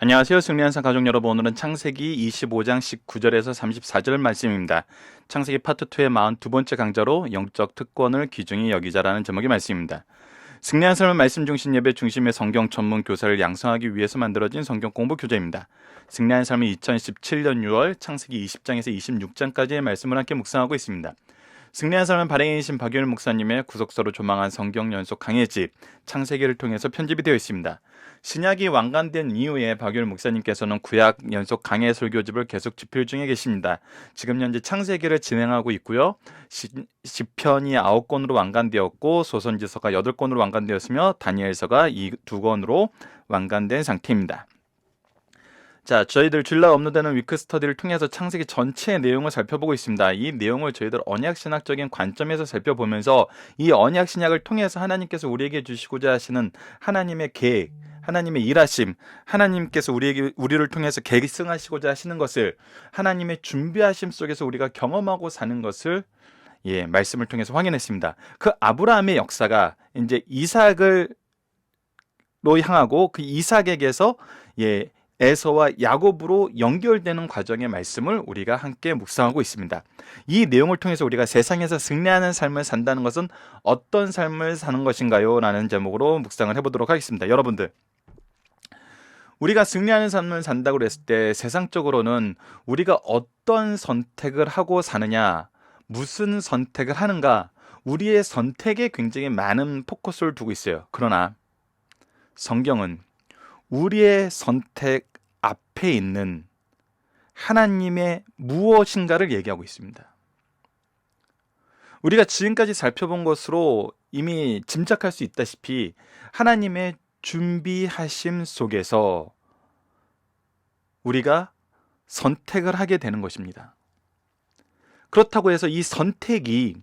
안녕하세요. 승리한산 가족 여러분. 오늘은 창세기 25장 19절에서 34절 말씀입니다. 창세기 파트 2의 42번째 강좌로 영적 특권을 귀중히 여기자라는 제목의 말씀입니다. 승리한 삶의 말씀 중심 예배 중심의 성경 전문 교사를 양성하기 위해서 만들어진 성경 공부 교재입니다. 승리한 삶의 2017년 6월 창세기 20장에서 26장까지의 말씀을 함께 묵상하고 있습니다. 승리한 삶은 발행인이신 박유일 목사님의 구속서로 조망한 성경 연속 강해집 창세기를 통해서 편집이 되어 있습니다. 신약이 완간된 이후에 박유일 목사님께서는 구약 연속 강해 설교집을 계속 집필 중에 계십니다. 지금 현재 창세기를 진행하고 있고요. 시편이 9권으로 완간되었고 소선지서가 8권으로 완간되었으며 다니엘서가 2권으로 완간된 상태입니다. 자, 저희들 주일날 업로드되는 위크 스터디를 통해서 창세기 전체의 내용을 살펴보고 있습니다. 이 내용을 저희들 언약신학적인 관점에서 살펴보면서 이 언약신약을 통해서 하나님께서 우리에게 주시고자 하시는 하나님의 계획, 하나님의 일하심, 하나님께서 우리를 통해서 계승하시고자 하시는 것을 하나님의 준비하심 속에서 우리가 경험하고 사는 것을 말씀을 통해서 확인했습니다. 그 아브라함의 역사가 이제 이삭으로 향하고 그 이삭에게서 에서와 야곱으로 연결되는 과정의 말씀을 우리가 함께 묵상하고 있습니다. 이 내용을 통해서 우리가 세상에서 승리하는 삶을 산다는 것은 어떤 삶을 사는 것인가요? 라는 제목으로 묵상을 해보도록 하겠습니다. 여러분들, 우리가 승리하는 삶을 산다고 했을 때 세상적으로는 우리가 어떤 선택을 하고 사느냐, 무슨 선택을 하는가, 우리의 선택에 굉장히 많은 포커스를 두고 있어요. 그러나 성경은 우리의 선택 앞에 있는 하나님의 무엇인가를 얘기하고 있습니다. 우리가 지금까지 살펴본 것으로 이미 짐작할 수 있다시피 하나님의 준비하심 속에서 우리가 선택을 하게 되는 것입니다. 그렇다고 해서 이 선택이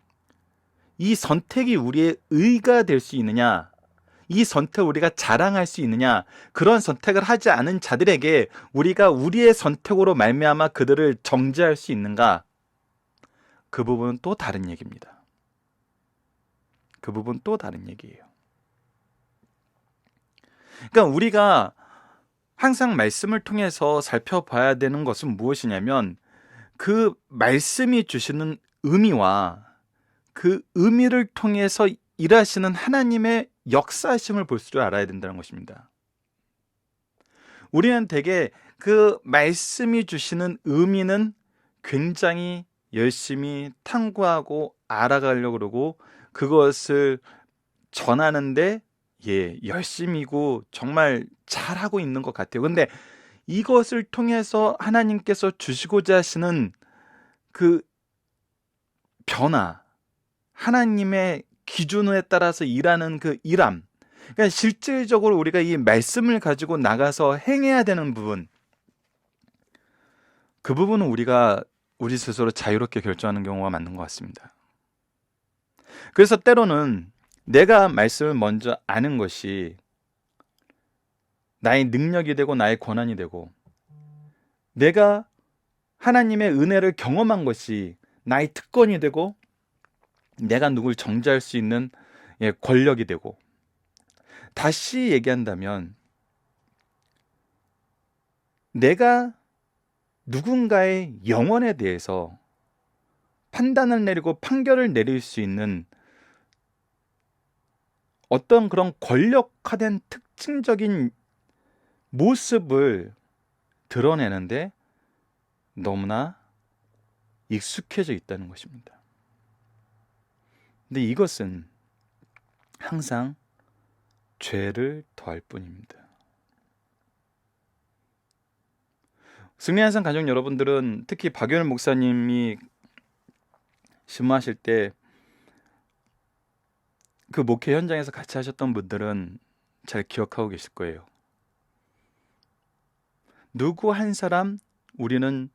우리의 의가 될 수 있느냐, 이 선택을 우리가 자랑할 수 있느냐, 그런 선택을 하지 않은 자들에게 우리가 우리의 선택으로 말미암아 그들을 정죄할 수 있는가? 그 부분은 또 다른 얘기입니다. 그 부분은 또 다른 얘기예요. 그러니까 우리가 항상 말씀을 통해서 살펴봐야 되는 것은 무엇이냐면 그 말씀이 주시는 의미와 그 의미를 통해서 일하시는 하나님의 역사심을 볼 줄 알아야 된다는 것입니다. 우리는 대개 그 말씀이 주시는 의미는 굉장히 열심히 탐구하고 알아가려고 그러고 그것을 전하는데 열심이고 정말 잘하고 있는 것 같아요. 근데 이것을 통해서 하나님께서 주시고자 하시는 그 변화, 하나님의 기준에 따라서 일하는 그 일함, 그러니까 실질적으로 우리가 이 말씀을 가지고 나가서 행해야 되는 부분, 그 부분은 우리가 우리 스스로 자유롭게 결정하는 경우가 많은 것 같습니다. 그래서 때로는 내가 말씀을 먼저 아는 것이 나의 능력이 되고 나의 권한이 되고, 내가 하나님의 은혜를 경험한 것이 나의 특권이 되고, 내가 누굴 정죄할 수 있는 권력이 되고, 다시 얘기한다면 내가 누군가의 영혼에 대해서 판단을 내리고 판결을 내릴 수 있는 어떤 그런 권력화된 특징적인 모습을 드러내는데 너무나 익숙해져 있다는 것입니다. 근데 이것은 항상 죄를 더할 뿐입니다. 승리한산 가족 여러분들은 특히 박유일 목사님이 신무하실 때 그 목회 현장에서 같이 하셨던 분들은 잘 기억하고 계실 거예요. 누구 한 사람 우리는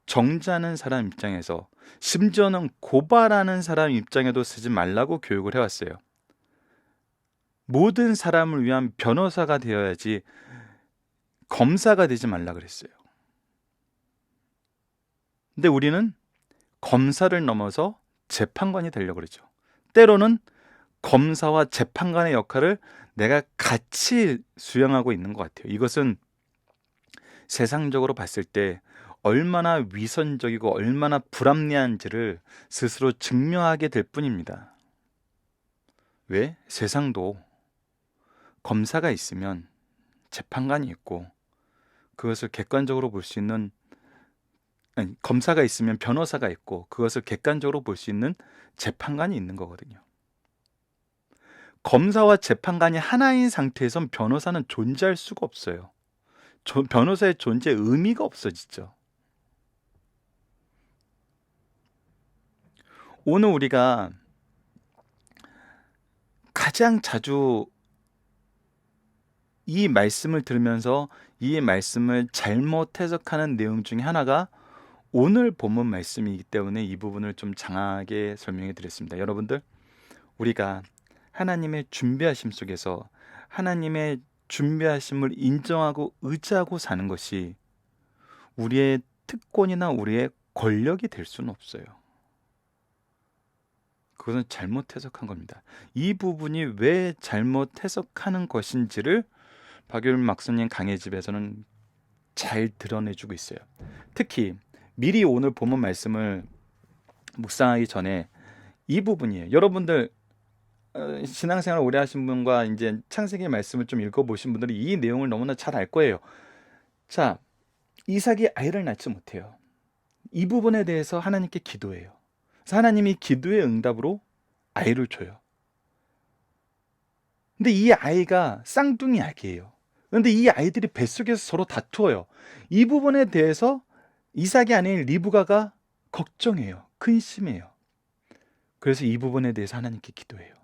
정죄하는 사람 입장에서, 심지어는 고발하는 사람 입장에도 쓰지 말라고 교육을 해왔어요. 모든 사람을 위한 변호사가 되어야지 검사가 되지 말라 그랬어요. 근데 우리는 검사를 넘어서 재판관이 되려고 그러죠. 때로는 검사와 재판관의 역할을 내가 같이 수행하고 있는 것 같아요. 이것은 세상적으로 봤을 때 얼마나 위선적이고 얼마나 불합리한지를 스스로 증명하게 될 뿐입니다. 왜? 세상도 검사가 있으면 재판관이 있고, 그것을 객관적으로 볼 수 있는, 아니, 검사가 있으면 변호사가 있고, 그것을 객관적으로 볼 수 있는 재판관이 있는 거거든요. 검사와 재판관이 하나인 상태에선 변호사는 존재할 수가 없어요. 변호사의 존재의 의미가 없어지죠. 오늘 우리가 가장 자주 이 말씀을 들으면서 이 말씀을 잘못 해석하는 내용 중에 하나가 오늘 본문 말씀이기 때문에 이 부분을 좀 장하게 설명해 드렸습니다. 여러분들, 우리가 하나님의 준비하심 속에서 하나님의 준비하심을 인정하고 의지하고 사는 것이 우리의 특권이나 우리의 권력이 될 수는 없어요. 그것은 잘못 해석한 겁니다. 이 부분이 왜 잘못 해석하는 것인지를 박유림 막사님 강의 집에서는 잘 드러내주고 있어요. 특히 미리 오늘 본문 말씀을 묵상하기 전에 이 부분이에요. 여러분들 신앙생활 오래 하신 분과 이제 창세기 말씀을 좀 읽어보신 분들이 이 내용을 너무나 잘 알 거예요. 자, 이삭이 아이를 낳지 못해요. 이 부분에 대해서 하나님께 기도해요. 그래서 하나님이 기도의 응답으로 아이를 줘요. 근데 이 아이가 쌍둥이 아기예요. 그런데 이 아이들이 뱃속에서 서로 다투어요. 이 부분에 대해서 이삭이 아닌 리브가가 걱정해요. 근심해요. 그래서 이 부분에 대해서 하나님께 기도해요.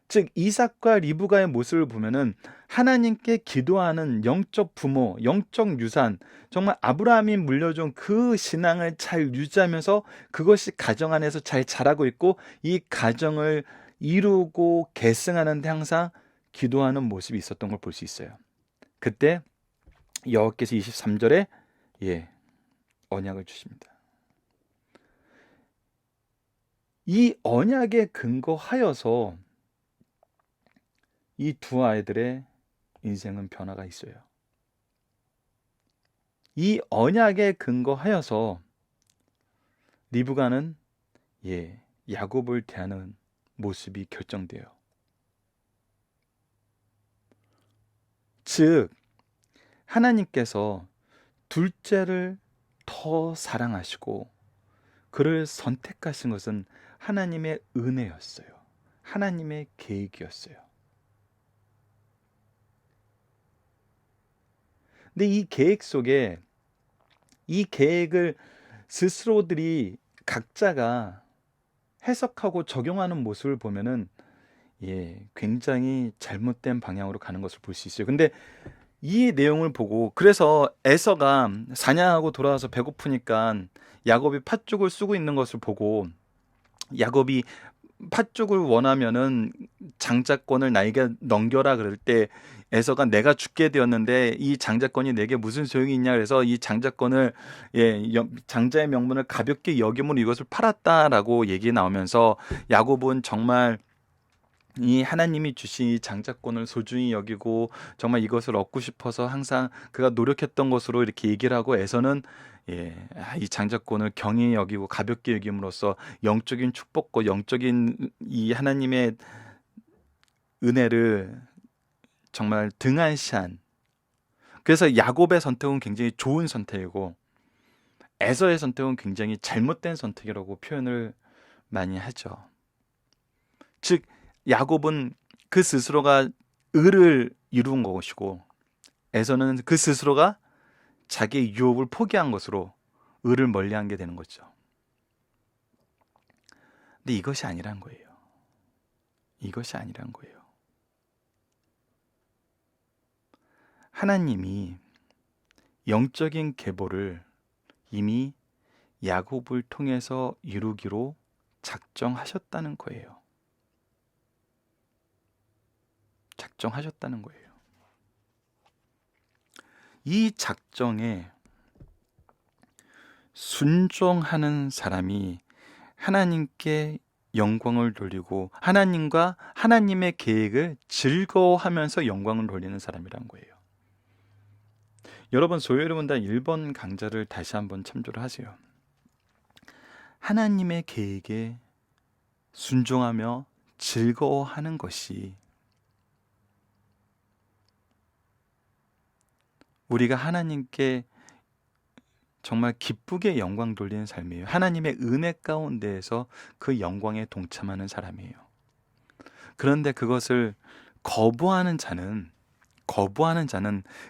즉 이삭과 리브가의 모습을 보면은 하나님께 기도하는 영적 부모, 영적 유산, 정말 아브라함이 물려준 그 신앙을 잘 유지하면서 그것이 가정 안에서 잘 자라고 있고, 이 가정을 이루고 계승하는 데 항상 기도하는 모습이 있었던 걸 볼 수 있어요. 그때 여호와께서 23절에 언약을 주십니다. 이 언약에 근거하여서 이 두 아이들의 인생은 변화가 있어요. 이 언약에 근거하여서 리브가는 야곱을 대하는 모습이 결정돼요. 즉 하나님께서 둘째를 더 사랑하시고 그를 선택하신 것은 하나님의 은혜였어요. 하나님의 계획이었어요. 근데 이 계획 속에 이 계획을 스스로들이 각자가 해석하고 적용하는 모습을 보면은 굉장히 잘못된 방향으로 가는 것을 볼 수 있어요. 근데 이 내용을 보고, 그래서 에서가 사냥하고 돌아와서 배고프니까 야곱이 팥죽을 쓰고 있는 것을 보고, 야곱이 팥죽을 원하면은 장자권을 나에게 넘겨라 그럴 때 에서가 내가 죽게 되었는데 이 장자권이 내게 무슨 소용이 있냐, 그래서 이 장자권을 장자의 명분을 가볍게 여김으로 이것을 팔았다라고 얘기 나오면서 야곱은 정말 이 하나님이 주신 이 장자권을 소중히 여기고 정말 이것을 얻고 싶어서 항상 그가 노력했던 것으로 이렇게 얘기를 하고, 에서는 이 장자권을 경히 여기고 가볍게 여김으로써 영적인 축복과 영적인 이 하나님의 은혜를 정말 등한시한, 그래서 야곱의 선택은 굉장히 좋은 선택이고 에서의 선택은 굉장히 잘못된 선택이라고 표현을 많이 하죠. 즉 야곱은 그 스스로가 의를 이룬 것이고 에서는 그 스스로가 자기의 유업을 포기한 것으로 의를 멀리한 게 되는 거죠. 근데 이것이 아니란 거예요. 이것이 아니란 거예요. 하나님이 영적인 계보를 이미 야곱을 통해서 이루기로 작정하셨다는 거예요. 작정하셨다는 거예요. 이 작정에 순종하는 사람이 하나님께 영광을 돌리고 하나님과 하나님의 계획을 즐거워하면서 영광을 돌리는 사람이란 거예요. 여러분 소요리 문단 1번 강좌를 다시 한번 참조를 하세요. 하나님의 계획에 순종하며 즐거워하는 것이 우리가 하나님께 정말 기쁘게 영광 돌리는 삶이에요. 하나님의 은혜 가운데에서 그 영광에 동참하는 사람이에요. 그런데 그것을 거부하는 자는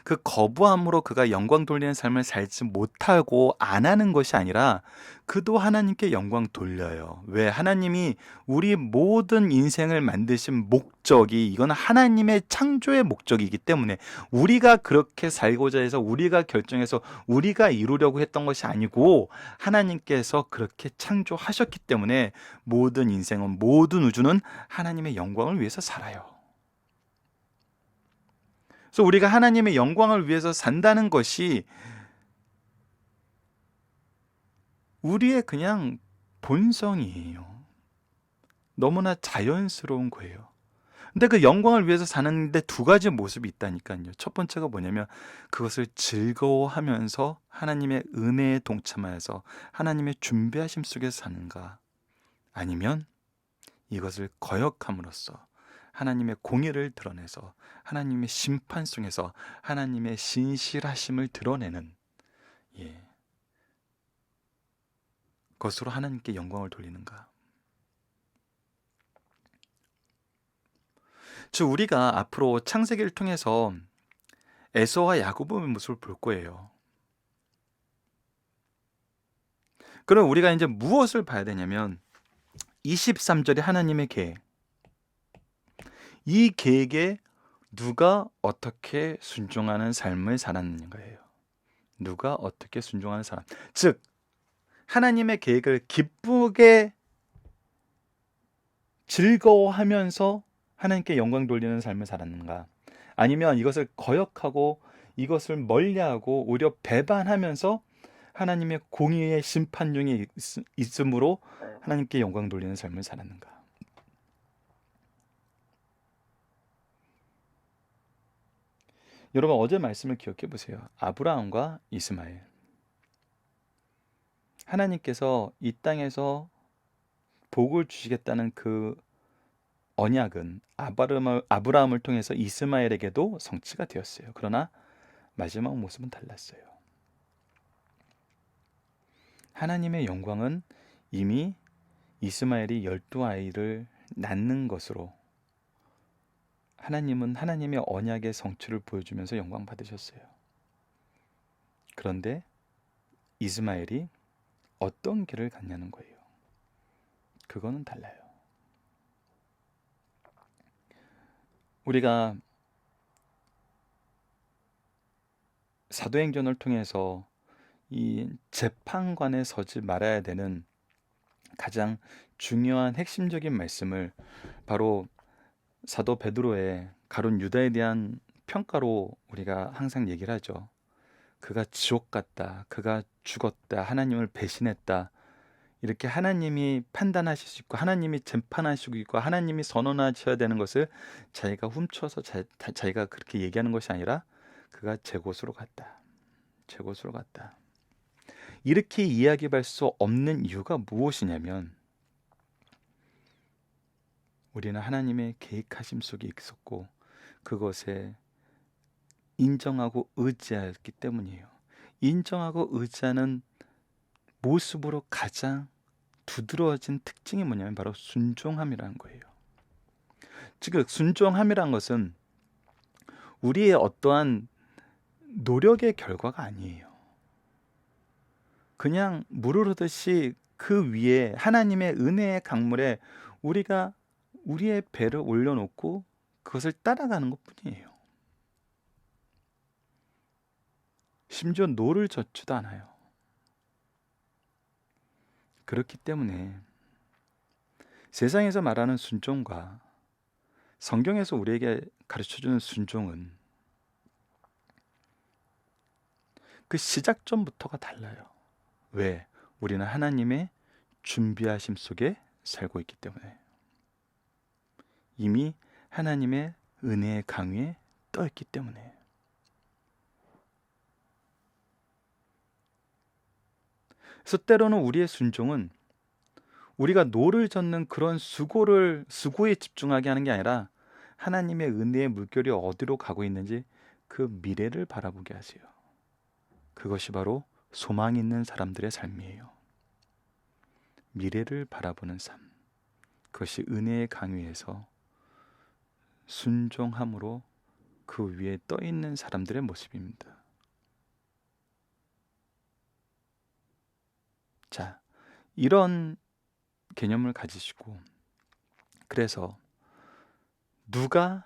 그 거부함으로 그가 영광 돌리는 삶을 살지 못하고 안 하는 것이 아니라 그도 하나님께 영광 돌려요. 왜? 하나님이 우리 모든 인생을 만드신 목적이 이건 하나님의 창조의 목적이기 때문에 우리가 그렇게 살고자 해서 우리가 결정해서 우리가 이루려고 했던 것이 아니고 하나님께서 그렇게 창조하셨기 때문에 모든 인생은 모든 우주는 하나님의 영광을 위해서 살아요. 그래서 우리가 하나님의 영광을 위해서 산다는 것이 우리의 그냥 본성이에요. 너무나 자연스러운 거예요. 근데 그 영광을 위해서 사는데 두 가지 모습이 있다니까요. 첫 번째가 뭐냐면 그것을 즐거워하면서 하나님의 은혜에 동참하여서 하나님의 준비하심 속에서 사는가, 아니면 이것을 거역함으로써 하나님의 공의를 드러내서 하나님의 심판성에서 하나님의 신실하심을 드러내는 것으로 하나님께 영광을 돌리는가. 즉 우리가 앞으로 창세기를 통해서 에서와 야곱의 모습을 볼 거예요. 그럼 우리가 이제 무엇을 봐야 되냐면 23절에 하나님의 계획, 이 계획에 누가 어떻게 순종하는 삶을 살았는가예요. 누가 어떻게 순종하는 사람. 즉 하나님의 계획을 기쁘게 즐거워하면서 하나님께 영광 돌리는 삶을 살았는가, 아니면 이것을 거역하고 이것을 멀리하고 오히려 배반하면서 하나님의 공의의 심판중에 있음으로 하나님께 영광 돌리는 삶을 살았는가. 여러분 어제 말씀을 기억해 보세요. 아브라함과 이스마엘, 하나님께서 이 땅에서 복을 주시겠다는 그 언약은 아브라함을 통해서 이스마엘에게도 성취가 되었어요. 그러나 마지막 모습은 달랐어요. 하나님의 영광은 이미 이스마엘이 12아이를 낳는 것으로 하나님은 하나님의 언약의 성취를 보여주면서 영광 받으셨어요. 그런데 이스마엘이 어떤 길을 갔냐는 거예요. 그거는 달라요. 우리가 사도행전을 통해서 이 재판관에 서지 말아야 되는 가장 중요한 핵심적인 말씀을 바로 사도 베드로의 가룟 유다에 대한 평가로 우리가 항상 얘기를 하죠. 그가 지옥 갔다, 그가 죽었다, 하나님을 배신했다, 이렇게 하나님이 판단하실 수 있고 하나님이 재판하시고 있고 하나님이 선언하셔야 되는 것을 자기가 훔쳐서 자기가 그렇게 얘기하는 것이 아니라 그가 제 곳으로 갔다, 제 곳으로 갔다, 이렇게 이야기할 수 없는 이유가 무엇이냐면 우리는 하나님의 계획하심 속에 있었고 그것에 인정하고 의지하였기 때문이에요. 인정하고 의지하는 모습으로 가장 두드러진 특징이 뭐냐면 바로 순종함이라는 거예요. 즉 순종함이란 것은 우리의 어떠한 노력의 결과가 아니에요. 그냥 물 흐르듯이 그 위에 하나님의 은혜의 강물에 우리가 우리의 배를 올려놓고 그것을 따라가는 것뿐이에요. 심지어 노를 젓지도 않아요. 그렇기 때문에 세상에서 말하는 순종과 성경에서 우리에게 가르쳐주는 순종은 그 시작점부터가 달라요. 왜? 우리는 하나님의 준비하심 속에 살고 있기 때문에, 이미 하나님의 은혜의 강위에 떠 있기 때문에. 그래서 때로는 우리의 순종은 우리가 노를 젓는 그런 수고에 집중하게 하는 게 아니라 하나님의 은혜의 물결이 어디로 가고 있는지 그 미래를 바라보게 하세요. 그것이 바로 소망 있는 사람들의 삶이에요. 미래를 바라보는 삶. 그것이 은혜의 강위에서 순종함으로 그 위에 떠 있는 사람들의 모습입니다. 자, 이런 개념을 가지시고, 그래서 누가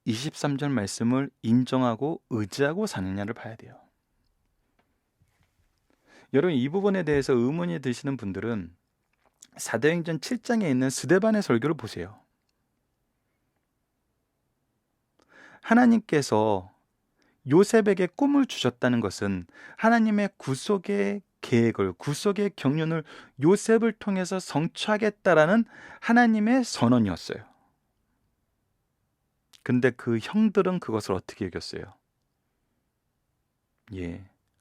23절 말씀을 인정하고 의지하고 사느냐를 봐야 돼요. 여러분, 이 부분에 대해서 의문이 드시는 분들은 사도행전 7장에 있는 스데반의 설교를 보세요. 하나님께서 요셉에게 꿈을 주셨다는 것은 하나님의 구속의 계획을, 구속의 경륜을 요셉을 통해서 성취하겠다라는 하나님의 선언이었어요. 근데 그 형들은 그것을 어떻게 여겼어요?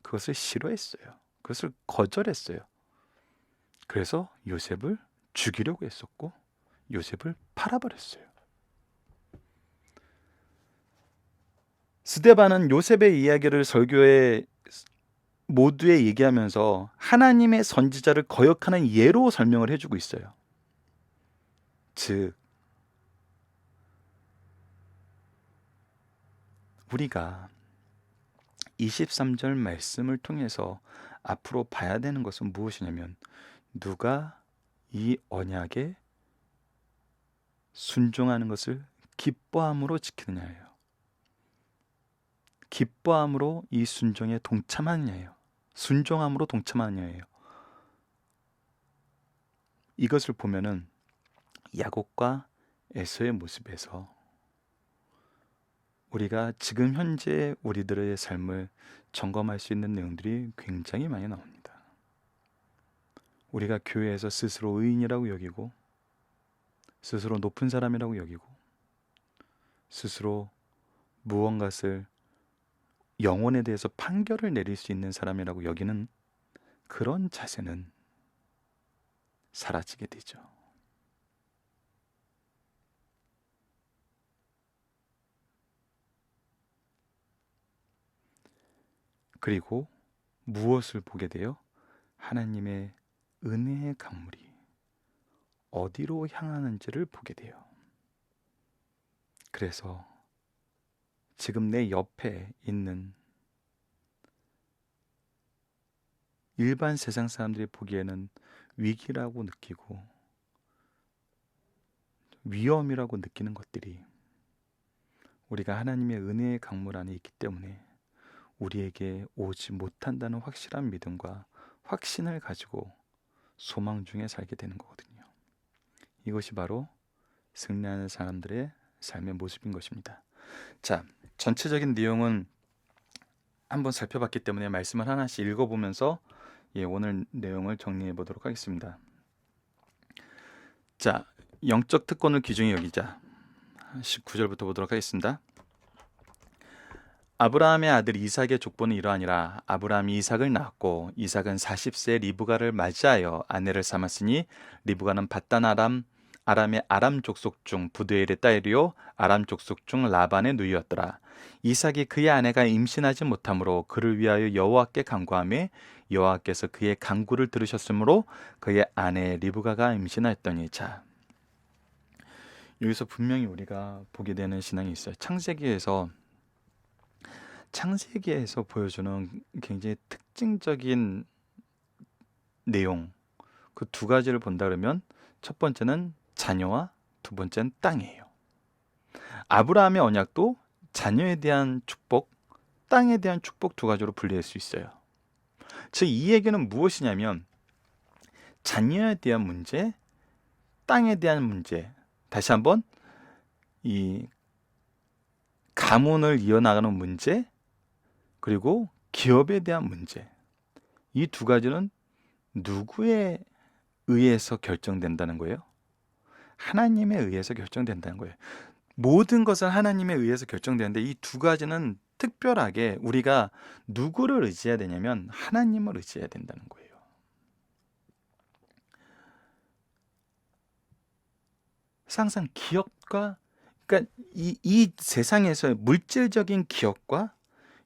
그것을 싫어했어요. 그것을 거절했어요. 그래서 요셉을 죽이려고 했었고 요셉을 팔아버렸어요. 스데반은 요셉의 이야기를 설교에 모두에 얘기하면서 하나님의 선지자를 거역하는 예로 설명을 해주고 있어요. 즉, 우리가 23절 말씀을 통해서 앞으로 봐야 되는 것은 무엇이냐면 누가 이 언약에 순종하는 것을 기뻐함으로 지키느냐예요. 기뻐함으로 이 순종에 동참하느냐예요. 순종함으로 동참하느냐예요. 이것을 보면은 야곱과 에서의 모습에서 우리가 지금 현재 우리들의 삶을 점검할 수 있는 내용들이 굉장히 많이 나옵니다. 우리가 교회에서 스스로 의인이라고 여기고 스스로 높은 사람이라고 여기고 스스로 무언가를 영혼에 대해서 판결을 내릴 수 있는 사람이라고 여기는 그런 자세는 사라지게 되죠. 그리고 무엇을 보게 돼요? 하나님의 은혜의 강물이 어디로 향하는지를 보게 돼요. 그래서 지금 내 옆에 있는 일반 세상 사람들이 보기에는 위기라고 느끼고 위험이라고 느끼는 것들이 우리가 하나님의 은혜의 강물 안에 있기 때문에 우리에게 오지 못한다는 확실한 믿음과 확신을 가지고 소망 중에 살게 되는 거거든요. 이것이 바로 승리하는 사람들의 삶의 모습인 것입니다. 자, 전체적인 내용은 한번 살펴봤기 때문에 말씀을 하나씩 읽어보면서 오늘 내용을 정리해 보도록 하겠습니다. 자, 영적 특권을 귀중히 여기자. 19절부터 보도록 하겠습니다. 아브라함의 아들 이삭의 족보는 이러하니라. 아브라함이 이삭을 낳았고 이삭은 40세 리브가를 맞이하여 아내를 삼았으니 리브가는 밧단 아람의 아람 족속 중 부두엘의 딸이요 아람 족속 중 라반의 누이였더라. 이삭이 그의 아내가 임신하지 못하므로 그를 위하여 여호와께 간구하며 여호와께서 그의 간구를 들으셨으므로 그의 아내 리브가가 임신하였더니. 자, 여기서 분명히 우리가 보게 되는 신앙이 있어요. 창세기에서 보여주는 굉장히 특징적인 내용, 그 두 가지를 본다 그러면 첫 번째는 자녀와 두 번째는 땅이에요. 아브라함의 언약도 자녀에 대한 축복, 땅에 대한 축복 두 가지로 분리할 수 있어요. 즉, 이 얘기는 무엇이냐면 자녀에 대한 문제, 땅에 대한 문제, 다시 한번 이 가문을 이어나가는 문제, 그리고 기업에 대한 문제, 이 두 가지는 누구에 의해서 결정된다는 거예요? 하나님에 의해서 결정된다는 거예요. 모든 것은 하나님에 의해서 결정되는데 이 두 가지는 특별하게 우리가 누구를 의지해야 되냐면 하나님을 의지해야 된다는 거예요. 그래서 항상 기업과, 그러니까 이 세상에서의 물질적인 기업과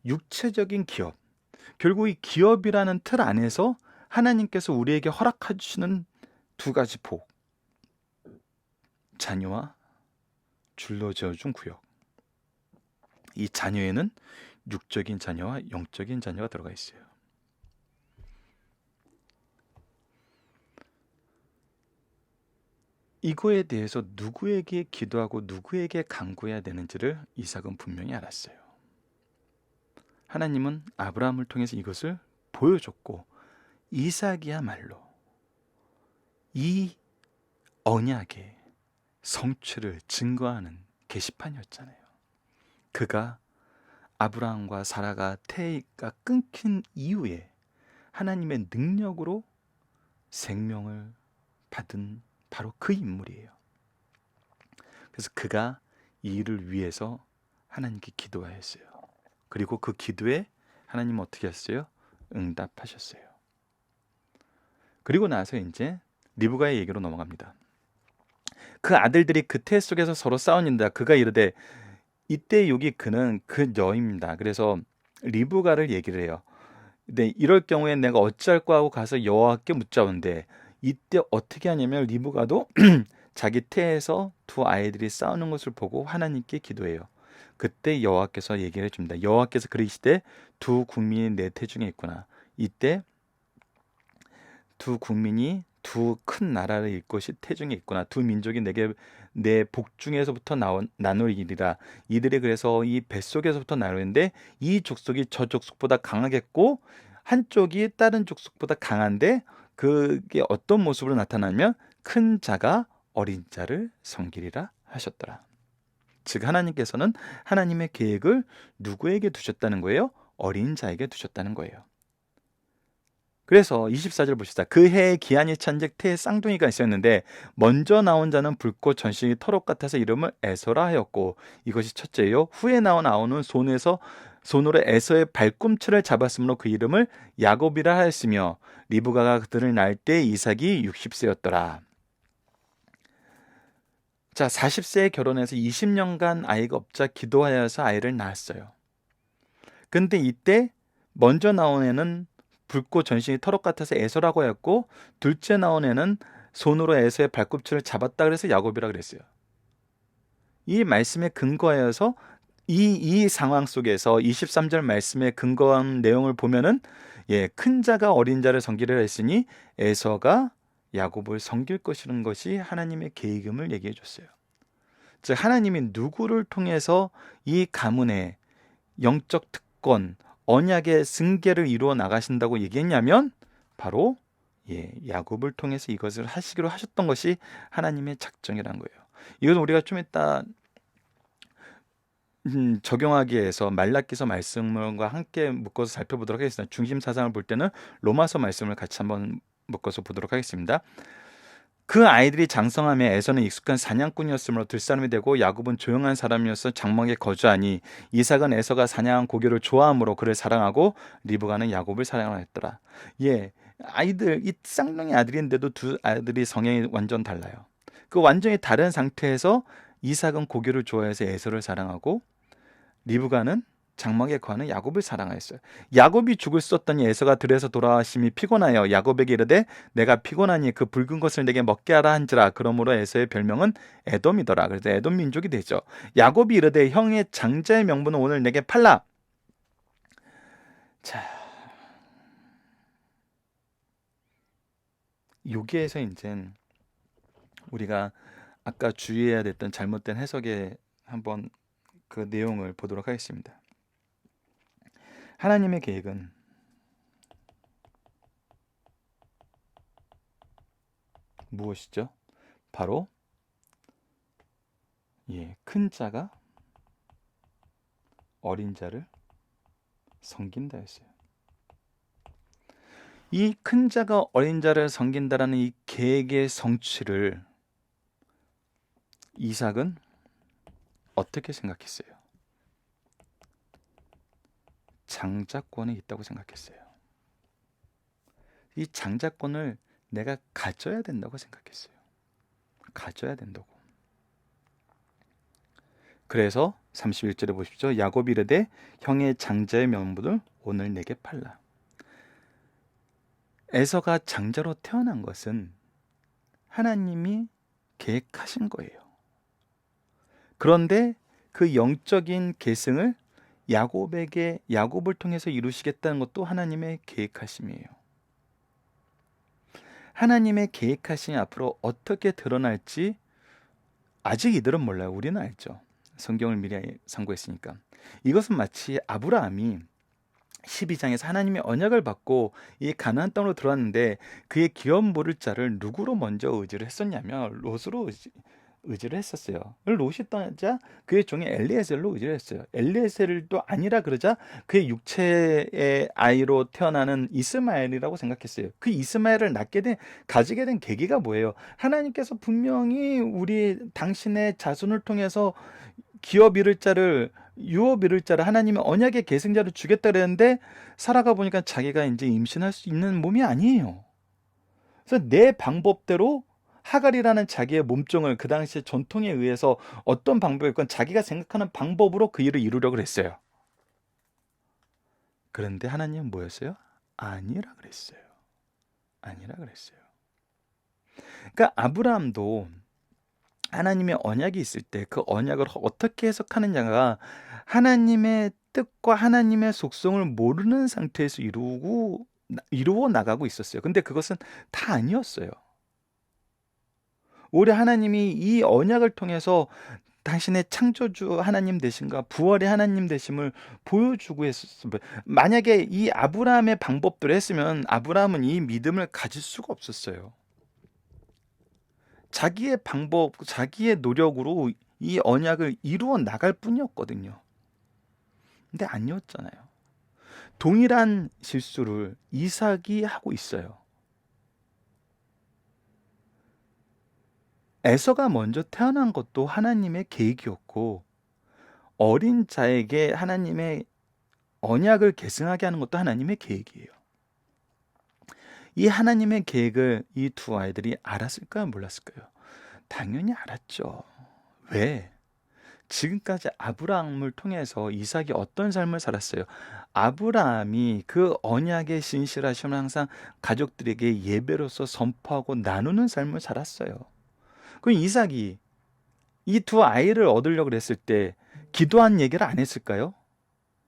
육체적인 기업, 결국 이 기업이라는 틀 안에서 하나님께서 우리에게 허락해 주시는 두 가지 복, 자녀와 줄로 지어준 구역. 이 자녀에는 육적인 자녀와 영적인 자녀가 들어가 있어요. 이거에 대해서 누구에게 기도하고 누구에게 간구해야 되는지를 이삭은 분명히 알았어요. 하나님은 아브라함을 통해서 이것을 보여줬고, 이삭이야말로 이 언약의 성취를 증거하는 게시판이었잖아요. 그가 아브라함과 사라가 태가 끊긴 이후에 하나님의 능력으로 생명을 받은 바로 그 인물이에요. 그래서 그가 이 일을 위해서 하나님께 기도하였어요. 그리고 그 기도에 하나님은 어떻게 했어요? 응답하셨어요. 그리고 나서 이제 리브가의 얘기로 넘어갑니다. 그 아들들이 그 태 속에서 서로 싸우는다. 그가 이르되, 이때 여기 그는 그 여입니다. 그래서 리브가를 얘기를 해요. 근데 이럴 경우에 내가 어찌할까 하고 가서 여호와께 묻자온데, 이때 어떻게 하냐면 리브가도 자기 태에서 두 아이들이 싸우는 것을 보고 하나님께 기도해요. 그때 여호와께서 얘기를 해줍니다. 여호와께서 그러시되, 두 국민이 내 태 중에 있구나. 이때 두 국민이 두 큰 나라를 일 것이 태중에 있구나. 두 민족이 내게 내 복중에서부터 나누리라. 이들이 그래서 이 뱃속에서부터 나누는데, 이 족속이 저 족속보다 강하겠고 한쪽이 다른 족속보다 강한데, 그게 어떤 모습으로 나타나면 큰 자가 어린 자를 섬기리라 하셨더라. 즉 하나님께서는 하나님의 계획을 누구에게 두셨다는 거예요? 어린 자에게 두셨다는 거예요. 그래서 24절 보시다. 그 해에 기한이 찬즉 태에 쌍둥이가 있었는데, 먼저 나온 자는 붉고 전신이 털옷 같아서 이름을 에서라 하였고, 이것이 첫째요. 후에 나온 아우는 손으로 에서의 발꿈치를 잡았으므로 그 이름을 야곱이라 하였으며, 리브가가 그들을 낳을 때 이삭이 60세였더라. 자, 40세에 결혼해서 20년간 아이가 없자 기도하여서 아이를 낳았어요. 근데 이때 먼저 나온 애는 붉고 전신이 털옷 같아서 에서라고 했고, 둘째 나온 애는 손으로 에서의 발꿈치를 잡았다 그래서 야곱이라 그랬어요. 이 말씀에 근거하여서 이 상황 속에서 23절 말씀에 근거한 내용을 보면은, 큰 자가 어린 자를 섬기려 했으니 에서가 야곱을 섬길 것이라는 것이 하나님의 계획임을 얘기해 줬어요. 즉 하나님이 누구를 통해서 이 가문의 영적 특권, 언약의 승계를 이루어 나가신다고 얘기했냐면, 바로 야곱을 통해서 이것을 하시기로 하셨던 것이 하나님의 작정이란 거예요. 이것은 우리가 좀 이따 적용하기 위해서 말라기서 말씀과 함께 묶어서 살펴보도록 하겠습니다. 중심 사상을 볼 때는 로마서 말씀을 같이 한번 묶어서 보도록 하겠습니다. 그 아이들이 장성함에 에서는 익숙한 사냥꾼이었으므로 들사람이 되고, 야곱은 조용한 사람이어서 장막에 거주하니, 이삭은 에서가 사냥한 고기를 좋아함으로 그를 사랑하고, 리브가는 야곱을 사랑하였더라. 아이들, 이 쌍둥이 아들인데도 두 아들이 성향이 완전 달라요. 그 완전히 다른 상태에서 이삭은 고기를 좋아해서 에서를 사랑하고, 리브가는 장막에 거하는 야곱을 사랑하였어요. 야곱이 죽을 수 없더니 에서가 들에서 돌아와심이 피곤하여 야곱에게 이르되, 내가 피곤하니 그 붉은 것을 내게 먹게 하라 한지라. 그러므로 에서의 별명은 에돔이더라. 그래서 에돔 민족이 되죠. 야곱이 이르되, 형의 장자의 명분은 오늘 내게 팔라. 자, 여기에서 이제 우리가 아까 주의해야 됐던 잘못된 해석에 한번 그 내용을 보도록 하겠습니다. 하나님의 계획은 무엇이죠? 바로 큰 자가 어린 자를 섬긴다 했어요. 이 큰 자가 어린 자를 섬긴다라는 이 계획의 성취를 이삭은 어떻게 생각했어요? 장자권에 있다고 생각했어요. 이 장자권을 내가 가져야 된다고 생각했어요. 가져야 된다고. 그래서 31절에 보십시오. 야곱이 이르되 형의 장자의 명분을 오늘 내게 팔라. 에서가 장자로 태어난 것은 하나님이 계획하신 거예요. 그런데 그 영적인 계승을 야곱을 통해서 이루시겠다는 것도 하나님의 계획하심이에요. 하나님의 계획하심이 앞으로 어떻게 드러날지 아직 이들은 몰라요. 우리는 알죠. 성경을 미리 상고했으니까. 이것은 마치 아브라함이 12장에서 하나님의 언약을 받고 이 가나안 땅으로 들어왔는데 그의 기업 모를 자를 누구로 먼저 의지를 했었냐면 롯으로 의지를 했었어요. 롯이 떠나자 그의 종이 엘리에셀로 의지를 했어요. 엘리에셀도 아니라 그러자 그의 육체의 아이로 태어나는 이스마엘이라고 생각했어요. 그 이스마엘을 가지게 된 계기가 뭐예요? 하나님께서 분명히 당신의 자손을 통해서 유업 이룰 자를 하나님의 언약의 계승자를 주겠다 그랬는데 살아가 보니까 자기가 이제 임신할 수 있는 몸이 아니에요. 그래서 내 방법대로 하갈이라는 자기의 몸종을 그 당시에 전통에 의해서 어떤 방법이건 자기가 생각하는 방법으로 그 일을 이루려고 했어요. 그런데 하나님은 뭐였어요? 아니라 그랬어요. 아니라 그랬어요. 그러니까 아브라함도 하나님의 언약이 있을 때 그 언약을 어떻게 해석하느냐가 하나님의 뜻과 하나님의 속성을 모르는 상태에서 이루어 나가고 있었어요. 근데 그것은 다 아니었어요. 오히려 하나님이 이 언약을 통해서 당신의 창조주 하나님 되심과 부활의 하나님 되심을 보여주고 했었어요. 만약에 이 아브라함의 방법대로 했으면 아브라함은 이 믿음을 가질 수가 없었어요. 자기의 방법, 자기의 노력으로 이 언약을 이루어 나갈 뿐이었거든요. 근데 아니었잖아요. 동일한 실수를 이삭이 하고 있어요. 에서가 먼저 태어난 것도 하나님의 계획이었고 어린 자에게 하나님의 언약을 계승하게 하는 것도 하나님의 계획이에요. 이 하나님의 계획을 이 두 아이들이 알았을까요? 몰랐을까요? 당연히 알았죠. 왜? 지금까지 아브라함을 통해서 이삭이 어떤 삶을 살았어요? 아브라함이 그 언약의 신실하심을 항상 가족들에게 예배로서 선포하고 나누는 삶을 살았어요. 그럼 이삭이 이 두 아이를 얻으려고 그랬을 때 기도한 얘기를 안 했을까요?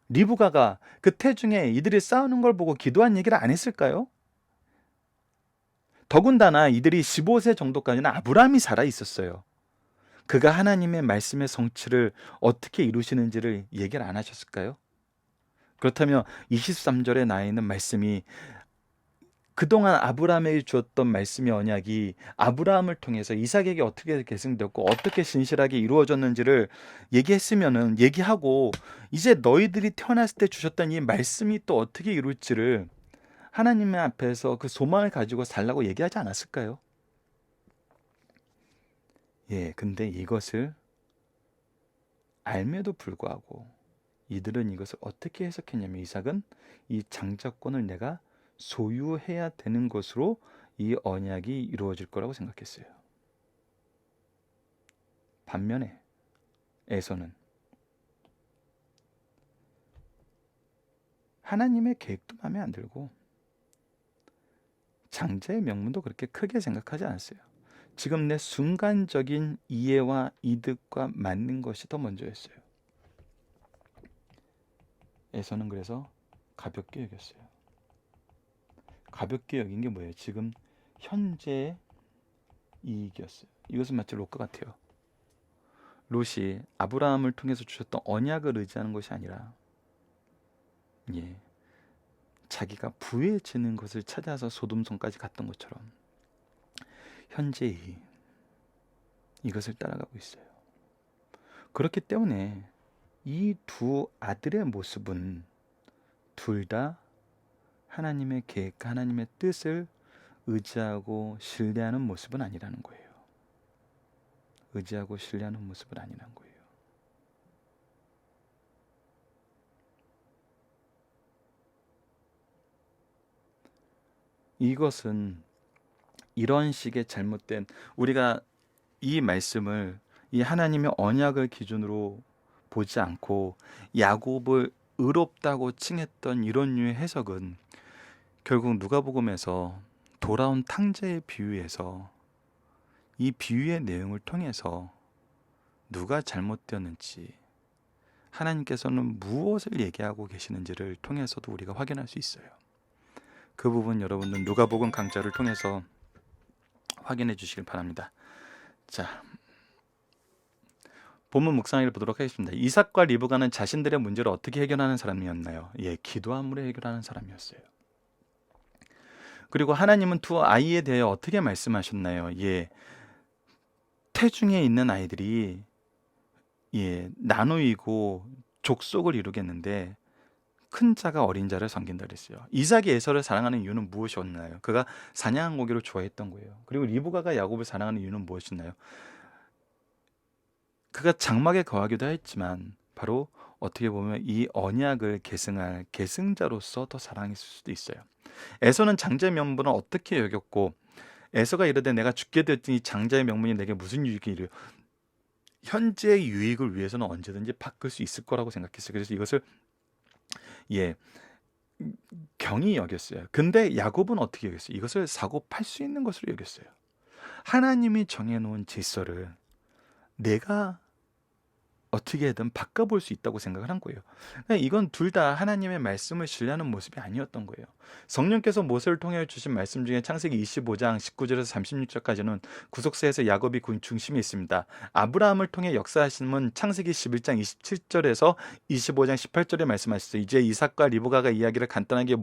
리브가가 그 태중에 이들이 싸우는 걸 보고 기도한 얘기를 안 했을까요? 더군다나 이들이 15세 정도까지는 아브라함이 살아 있었어요. 그가 하나님의 말씀의 성취를 어떻게 이루시는지를 얘기를 안 하셨을까요? 그렇다면 23절에 나 있는 말씀이 그동안 아브라함에게 주었던 말씀의 언약이 아브라함을 통해서 이삭에게 어떻게 계승되었고 어떻게 신실하게 이루어졌는지를 얘기하고 이제 너희들이 태어났을 때 주셨던 이 말씀이 또 어떻게 이룰지를 하나님의 앞에서 그 소망을 가지고 살라고 얘기하지 않았을까요? 근데 이것을 알매도 불구하고 이들은 이것을 어떻게 해석했냐면 이삭은 이 장자권을 내가 소유해야 되는 것으로 이 언약이 이루어질 거라고 생각했어요. 반면에 에서는 하나님의 계획도 마음에 안 들고 장자의 명분도 그렇게 크게 생각하지 않았어요. 지금 내 순간적인 이해와 이득과 맞는 것이 더 먼저였어요. 에서는 그래서 가볍게 여겼어요. 가볍게 여긴 게 뭐예요? 지금 현재의 이익이었어요. 이것은 마치 롯과 같아요. 롯이 아브라함을 통해서 주셨던 언약을 의지하는 것이 아니라 자기가 부해지는 것을 찾아서 소돔성까지 갔던 것처럼 현재의 이것을 따라가고 있어요. 그렇기 때문에 이 두 아들의 모습은 둘 다 하나님의 계획, 하나님의 뜻을 의지하고 신뢰하는 모습은 아니라는 거예요. 의지하고 신뢰하는 모습은 아니라는 거예요. 이것은 이런 식의 잘못된, 우리가 이 말씀을, 이 하나님의 언약을 기준으로 보지 않고 야곱을 의롭다고 칭했던 이런 류의 해석은 결국 누가복음에서 돌아온 탕자의 비유에서 이 비유의 내용을 통해서 누가 잘못되었는지, 하나님께서는 무엇을 얘기하고 계시는지를 통해서도 우리가 확인할 수 있어요. 그 부분 여러분들 누가복음 강좌를 통해서 확인해 주시길 바랍니다. 자, 본문 묵상을 보도록 하겠습니다. 이삭과 리브가는 자신들의 문제를 어떻게 해결하는 사람이었나요? 기도함으로 해결하는 사람이었어요. 그리고 하나님은 두 아이에 대해 어떻게 말씀하셨나요? 태중에 있는 아이들이 나누이고 족속을 이루겠는데 큰 자가 어린 자를 섬긴다 그랬어요. 이삭이 에서를 사랑하는 이유는 무엇이었나요? 그가 사냥한 고기를 좋아했던 거예요. 그리고 리브가가 야곱을 사랑하는 이유는 무엇이었나요? 그가 장막에 거하기도 했지만 바로 어떻게 보면 이 언약을 계승할 계승자로서 더 사랑했을 수도 있어요. 에서는 장자의 명분을 어떻게 여겼고, 에서가 이르되 내가 죽게 되었더니 장자의 명분이 내게 무슨 유익이 이르요. 현재의 유익을 위해서는 언제든지 바꿀 수 있을 거라고 생각했어요. 그래서 이것을 경히 여겼어요. 근데 야곱은 어떻게 여겼어요? 이것을 사고 팔 수 있는 것으로 여겼어요. 하나님이 정해놓은 질서를 내가 어떻게든 바꿔볼 수 있다고 생각을 한 거예요. 이건 둘 다 하나님의 말씀을 신뢰하는 모습이 아니었던 거예요. 성령께서 모세를 통해 주신 말씀 중에 창세기 25장 19절에서 36절까지는 구속사에서 야곱이 중심에 있습니다. 아브라함을 통해 역사하심은 창세기 11장 27절에서 25장 18절에 말씀하셨어요. 이제 이삭과 리브가가 이야기를 간단하게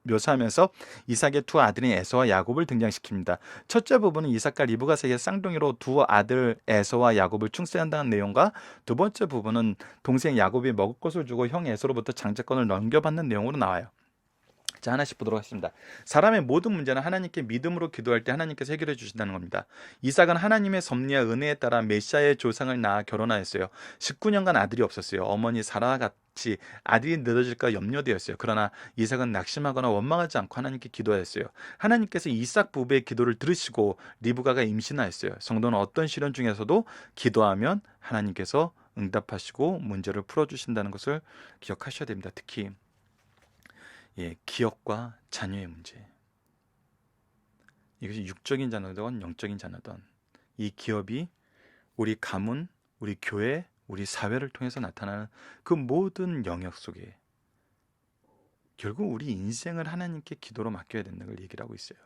묘사하면서 이삭의 두 아들인 에서와 야곱을 등장시킵니다. 첫째 부분은 이삭과 리브가 사이의 쌍둥이로 두 아들 에서와 야곱을 충세한다는 내용과, 두 번째 부분은 동생 야곱이 먹을 것을 주고 형 에서로부터 장자권을 넘겨받는 내용으로 나와요. 자, 하나씩 보도록 하겠습니다. 사람의 모든 문제는 하나님께 믿음으로 기도할 때 하나님께서 해결해 주신다는 겁니다. 이삭은 하나님의 섭리와 은혜에 따라 메시아의 조상을 낳아 결혼하였어요. 19년간 아들이 없었어요. 어머니 사라와 같이 아들이 늦어질까 염려되었어요. 그러나 이삭은 낙심하거나 원망하지 않고 하나님께 기도하였어요. 하나님께서 이삭 부부의 기도를 들으시고 리브가가 임신하였어요. 성도는 어떤 시련 중에서도 기도하면 하나님께서 응답하시고 문제를 풀어주신다는 것을 기억하셔야 됩니다. 특히 기업과 자녀의 문제, 이것이 육적인 자녀든 영적인 자녀든 이 기업이 우리 가문, 우리 교회, 우리 사회를 통해서 나타나는 그 모든 영역 속에 결국 우리 인생을 하나님께 기도로 맡겨야 된다는 걸 얘기를 하고 있어요.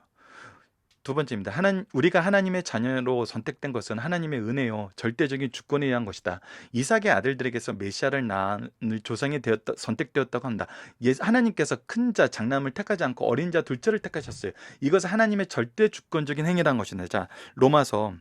두 번째입니다. 우리가 하나님의 자녀로 선택된 것은 하나님의 은혜요, 절대적인 주권에 의한 것이다. 이삭의 아들들에게서 메시아를 낳을 조상이 선택되었다고 한다. 하나님께서 큰 자, 장남을 택하지 않고 어린 자, 둘째를 택하셨어요. 이것은 하나님의 절대 주권적인 행위라는 것이다. 자, 로마서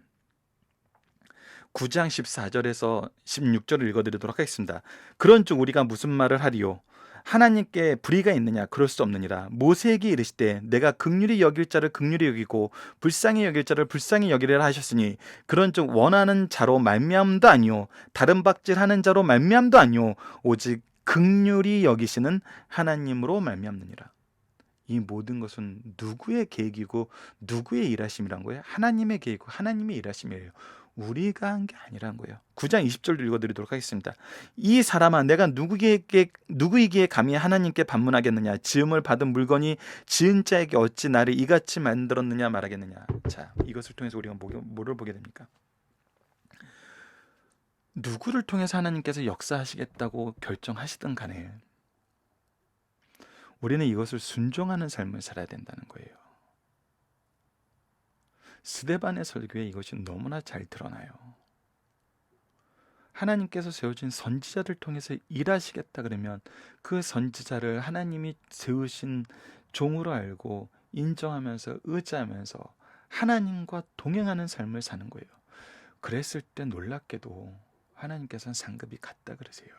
9장 14절에서 16절을 읽어드리도록 하겠습니다. 그런즉 우리가 무슨 말을 하리요? 하나님께 불의가 있느냐? 그럴 수 없느니라. 모세에게 이르시되 내가 긍휼히 여길 자를 긍휼히 여기고 불쌍히 여길 자를 불쌍히 여기리라 하셨으니, 그런즉 원하는 자로 말미암도 아니요 다른 박질하는 자로 말미암도 아니요 오직 긍휼히 여기시는 하나님으로 말미암느니라. 이 모든 것은 누구의 계획이고 누구의 일하심이란 거예요? 하나님의 계획이고 하나님의 일하심이에요. 우리가 한 게 아니란 거예요. 9장 20절도 읽어드리도록 하겠습니다. 이 사람아, 내가 누구이기에 감히 하나님께 반문하겠느냐? 지음을 받은 물건이 지은 자에게 어찌 나를 이같이 만들었느냐 말하겠느냐. 자, 이것을 통해서 우리가 뭐를 보게 됩니까? 누구를 통해서 하나님께서 역사하시겠다고 결정하시든 간에 우리는 이것을 순종하는 삶을 살아야 된다는 거예요. 스데반의 설교에 이것이 너무나 잘 드러나요. 하나님께서 세워진 선지자를 통해서 일하시겠다 그러면 그 선지자를 하나님이 세우신 종으로 알고 인정하면서 의지하면서 하나님과 동행하는 삶을 사는 거예요. 그랬을 때 놀랍게도 하나님께서는 상급이 같다 그러세요.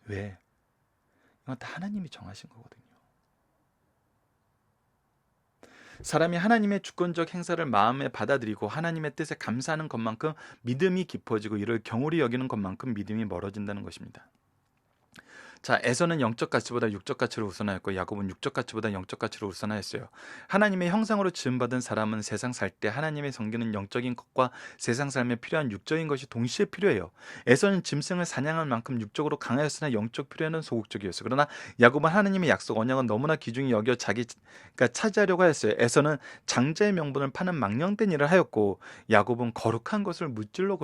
왜? 이건 다 하나님이 정하신 거거든요. 사람이 하나님의 주권적 행사를 마음에 받아들이고 하나님의 뜻에 감사하는 것만큼 믿음이 깊어지고 이를 경홀히 여기는 것만큼 믿음이 멀어진다는 것입니다. 자, 에서는 영적 가치보다 육적 가치를 우선하였고 야곱은 육적 가치보다 영적 가치를 우선하였어요. 하나님의 형상으로 지음받은 사람은 세상 살 때 하나님의 섬기는 영적인 것과 세상 삶에 필요한 육적인 것이 동시에 필요해요. 에서는 짐승을 사냥할 만큼 육적으로 강하였으나 영적 필요에는 소극적이었어요. 그러나 야곱은 하나님의 약속 언약은 너무나 귀중히 여겨 자기가 차지하려고 하였어요. 에서는 장자의 명분을 파는 망령된 일을 하였고 야곱은 거룩한 것을 물질로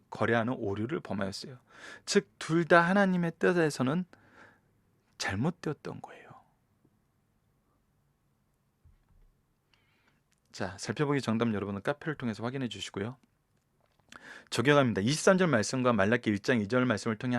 거래하는 오류를 범하였어요. 즉 둘 다 하나님의 뜻에서는 잘못되었던 거예요. 자, 살펴보기 정답 여러분은 카페를 통해서 확인해 주시고요. 적용합니다. 23절 말씀과 말라기 1장 2절 말씀을 통해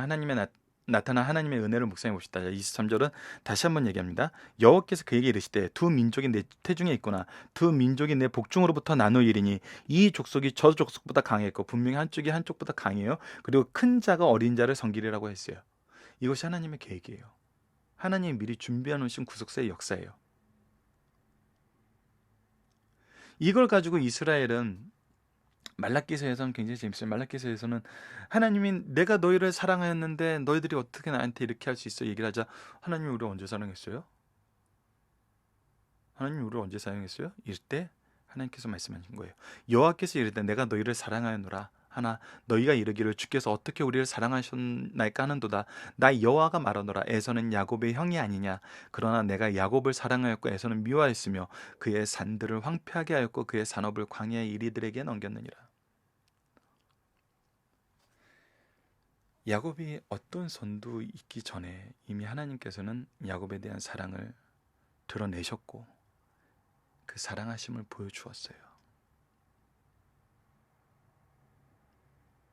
나타난 하나님의 은혜를 묵상해 봅시다. 23절은 다시 한번 얘기합니다. 여호와께서 그에게 이르시되 두 민족이 내 태중에 있구나. 두 민족이 내 복중으로부터 나누이리니 이 족속이 저 족속보다 강했고 분명히 한쪽이 한쪽보다 강해요. 그리고 큰 자가 어린 자를 섬기리라고 했어요. 이것이 하나님의 계획이에요. 하나님이 미리 준비해 놓으신 구속사의 역사예요. 이걸 가지고 이스라엘은 말라기서에서는 굉장히 재밌어요. 말라기서에서는 하나님이 내가 너희를 사랑하였는데 너희들이 어떻게 나한테 이렇게 할 수 있어 얘기를 하자. 하나님이 우리를 언제 사랑했어요? 하나님이 우리를 언제 사랑했어요? 이럴 때 하나님께서 말씀하신 거예요. 여호와께서 이르되 내가 너희를 사랑하였노라. 하나 너희가 이르기를 주께서 어떻게 우리를 사랑하셨나이까 하는도다. 나 여호와가 말하노라. 에서는 야곱의 형이 아니냐. 그러나 내가 야곱을 사랑하였고 에서는 미워하였으며 그의 산들을 황폐하게 하였고 그의 산업을 광야의 이리들에게 넘겼느니라. 야곱이 어떤 선도 있기 전에 이미 하나님께서는 야곱에 대한 사랑을 드러내셨고 그 사랑하심을 보여주었어요.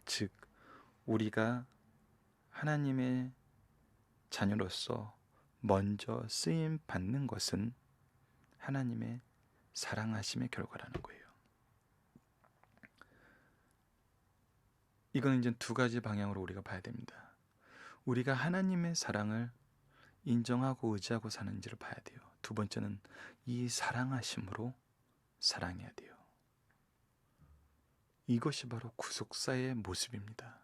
즉 우리가 하나님의 자녀로서 먼저 쓰임 받는 것은 하나님의 사랑하심의 결과라는 거예요. 이건 이제 두 가지 방향으로 우리가 봐야 됩니다. 우리가 하나님의 사랑을 인정하고 의지하고 사는지를 봐야 돼요. 두 번째는 이 사랑하심으로 사랑해야 돼요. 이것이 바로 구속사의 모습입니다.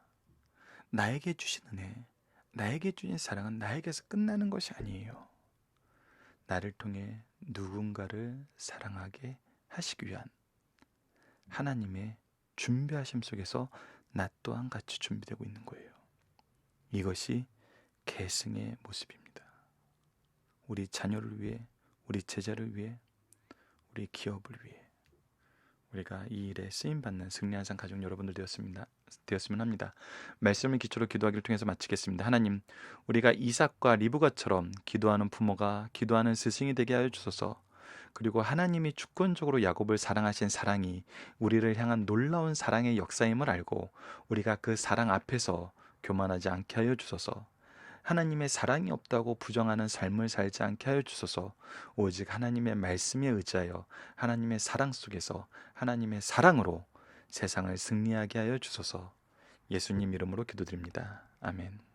나에게 주신 은혜, 나에게 주신 사랑은 나에게서 끝나는 것이 아니에요. 나를 통해 누군가를 사랑하게 하시기 위한 하나님의 준비하심 속에서 나 또한 같이 준비되고 있는 거예요. 이것이 계승의 모습입니다. 우리 자녀를 위해, 우리 제자를 위해, 우리 기업을 위해 우리가 이 일에 쓰임받는 승리한 삶 가족 여러분들 되었으면 합니다. 말씀을 기초로 기도하기를 통해서 마치겠습니다. 하나님, 우리가 이삭과 리브가처럼 기도하는 부모가 기도하는 스승이 되게 하여 주소서. 그리고 하나님이 주권적으로 야곱을 사랑하신 사랑이 우리를 향한 놀라운 사랑의 역사임을 알고 우리가 그 사랑 앞에서 교만하지 않게 하여 주소서. 하나님의 사랑이 없다고 부정하는 삶을 살지 않게 하여 주소서. 오직 하나님의 말씀에 의지하여 하나님의 사랑 속에서 하나님의 사랑으로 세상을 승리하게 하여 주소서. 예수님 이름으로 기도드립니다. 아멘.